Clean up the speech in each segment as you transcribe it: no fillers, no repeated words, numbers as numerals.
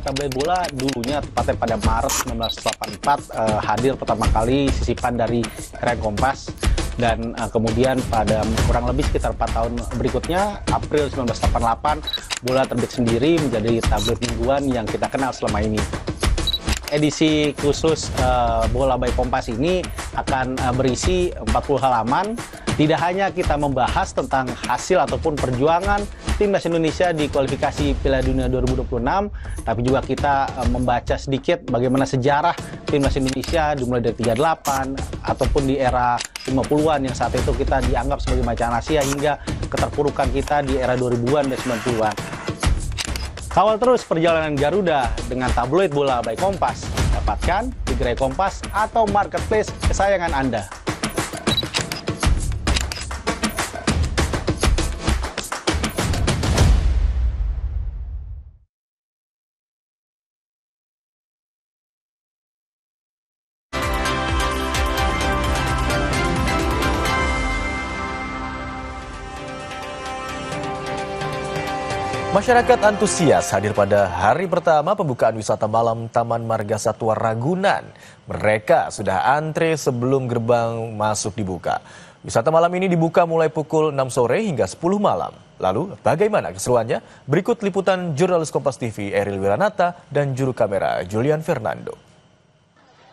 Tabloid bola dulunya tepatnya pada Maret 1984 hadir pertama kali sisipan dari harian Kompas, dan kemudian pada kurang lebih sekitar 4 tahun berikutnya, April 1988, bola terbit sendiri menjadi tabloid mingguan yang kita kenal selama ini. Edisi khusus Bola by Kompas ini akan berisi 40 halaman. Tidak hanya kita membahas tentang hasil ataupun perjuangan Timnas Indonesia di kualifikasi Piala Dunia 2026, tapi juga kita membaca sedikit bagaimana sejarah Timnas Indonesia dimulai dari 38 ataupun di era 50-an yang saat itu kita dianggap sebagai macan Asia, hingga keterpurukan kita di era 2000-an dan 90-an. Kawal terus perjalanan Garuda dengan tabloid Bola by Kompas. Dapatkan di gerai Kompas atau marketplace kesayangan Anda. Masyarakat antusias hadir pada hari pertama pembukaan wisata malam Taman Marga Satwa Ragunan. Mereka sudah antre sebelum gerbang masuk dibuka. Wisata malam ini dibuka mulai pukul 6 sore hingga 10 malam. Lalu bagaimana keseruannya? Berikut liputan jurnalis Kompas TV Eril Wiranata dan juru kamera Julian Fernando.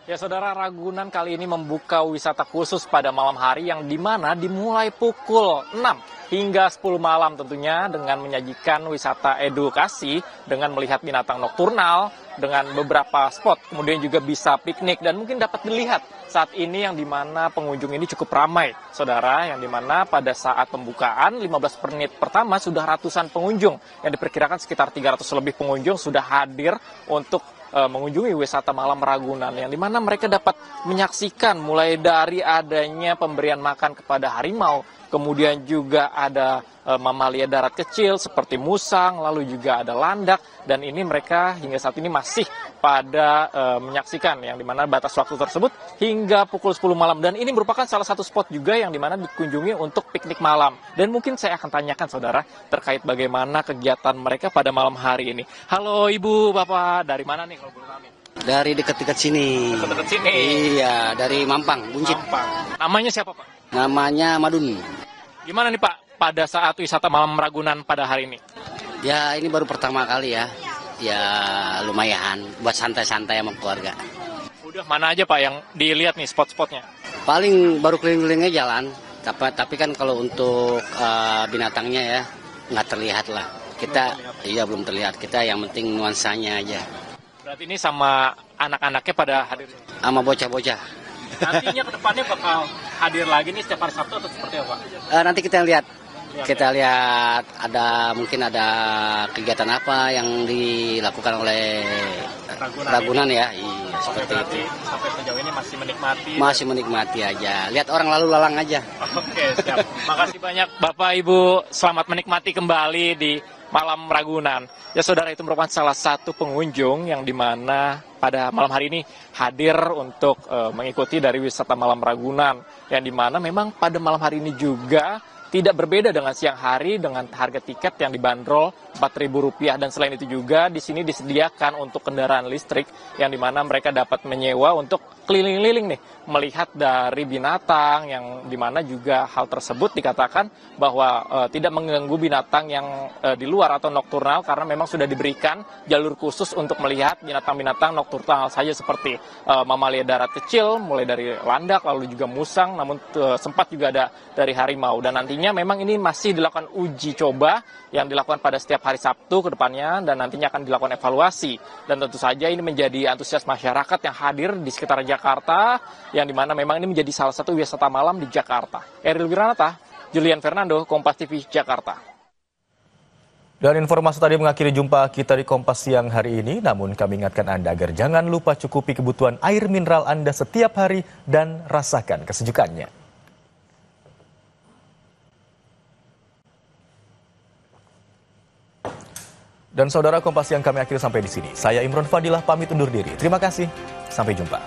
Ya saudara, Ragunan kali ini membuka wisata khusus pada malam hari yang dimana dimulai pukul 6 hingga 10 malam tentunya, dengan menyajikan wisata edukasi dengan melihat binatang nokturnal dengan beberapa spot, kemudian juga bisa piknik dan mungkin dapat dilihat saat ini yang dimana pengunjung ini cukup ramai saudara, yang dimana pada saat pembukaan 15 menit pertama sudah ratusan pengunjung, yang diperkirakan sekitar 300 lebih pengunjung sudah hadir untuk mengunjungi wisata malam Ragunan, yang dimana mereka dapat menyaksikan mulai dari adanya pemberian makan kepada harimau, kemudian juga ada mamalia darat kecil seperti musang, lalu juga ada landak, dan ini mereka hingga saat ini masih pada menyaksikan, yang dimana batas waktu tersebut hingga pukul 10 malam, dan ini merupakan salah satu spot juga yang dimana dikunjungi untuk piknik malam. Dan mungkin saya akan tanyakan saudara terkait bagaimana kegiatan mereka pada malam hari ini. Halo Ibu, Bapak, dari mana nih kalau boleh tahu nih? Dari dekat-dekat sini. Dekat-dekat sini? Iya, dari Mampang, Buncit. Mampang. Namanya siapa Pak? Namanya Madun. Gimana nih Pak pada saat wisata malam Ragunan pada hari ini? Ya, ini baru pertama kali ya. Ya, lumayan buat santai-santai sama keluarga. Udah mana aja Pak yang dilihat nih spot-spotnya? Paling baru keliling-kelilingnya jalan. Tapi kan kalau untuk binatangnya ya nggak terlihat lah. Kita iya belum terlihat. Kita yang penting nuansanya aja. Berarti ini sama anak-anaknya pada hadir? Sama bocah-bocah. Nantinya ke depannya bakal hadir lagi nih setiap hari Sabtu atau seperti apa? Nanti kita lihat. Kita lihat mungkin ada kegiatan apa yang dilakukan oleh Ragunan ya. Iya, seperti itu. Sampai sejauh ini masih menikmati? Masih menikmati aja. Lihat orang lalu lalang aja. Oke, siap. Makasih banyak Bapak Ibu. Selamat menikmati kembali di Malam Ragunan. Ya saudara, itu merupakan salah satu pengunjung yang dimana pada malam hari ini hadir untuk mengikuti dari wisata Malam Ragunan, yang dimana memang pada malam hari ini juga tidak berbeda dengan siang hari, dengan harga tiket yang dibanderol Rp4.000, dan selain itu juga di sini disediakan untuk kendaraan listrik, yang dimana mereka dapat menyewa untuk keliling-keliling nih, melihat dari binatang, yang dimana juga hal tersebut dikatakan bahwa tidak mengganggu binatang yang di luar atau nokturnal, karena memang sudah diberikan jalur khusus untuk melihat binatang-binatang nokturnal saja seperti mamalia darat kecil, mulai dari landak, lalu juga musang, namun sempat juga ada dari harimau. Dan nantinya memang ini masih dilakukan uji coba yang dilakukan pada setiap hari Sabtu ke depannya, dan nantinya akan dilakukan evaluasi. Dan tentu saja ini menjadi antusias masyarakat yang hadir di sekitar Jakarta, yang dimana memang ini menjadi salah satu wisata malam di Jakarta. Eril Wiranata, Julian Fernando, Kompas TV, Jakarta. Dan informasi tadi mengakhiri jumpa kita di Kompas siang hari ini, namun kami ingatkan Anda agar jangan lupa cukupi kebutuhan air mineral Anda setiap hari dan rasakan kesejukannya. Dan saudara, Kompas yang kami akhiri sampai di sini. Saya Imron Fadilah pamit undur diri. Terima kasih. Sampai jumpa.